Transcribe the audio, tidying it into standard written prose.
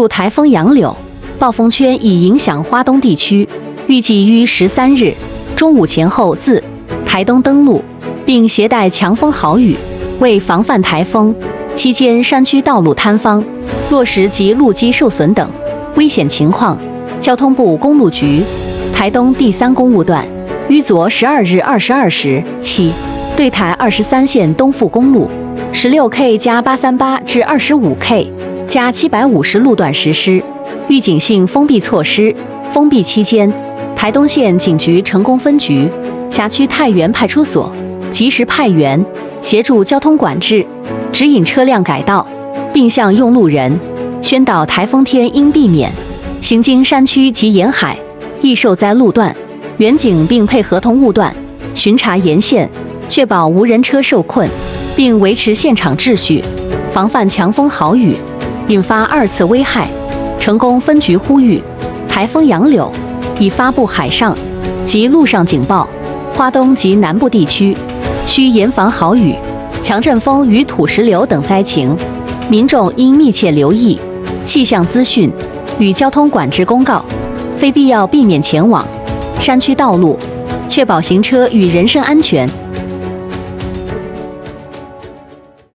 注台风杨柳，暴风圈已影响华东地区，预计于13日中午前后自台东登陆，并携带强风豪雨。为防范台风，期间山区道路坍方、落石及路基受损等危险情况，交通部公路局台东第3公务段于昨12日22时起，对台23线东附公路 16K 加838至25K 加750路段实施预警性封闭措施。封闭期间，台东县警局成功分局、辖区太原派出所及时派员协助交通管制，指引车辆改道，并向用路人宣导台风天应避免行经山区及沿海易受灾路段。员警并配合同务段巡查沿线，确保无人车受困，并维持现场秩序，防范强风豪雨引发2次危害。成功分局呼吁，台风杨柳已发布海上及陆上警报，华东及南部地区需严防豪雨、强阵风与土石流等灾情，民众应密切留意气象资讯与交通管制公告，非必要避免前往山区道路，确保行车与人身安全。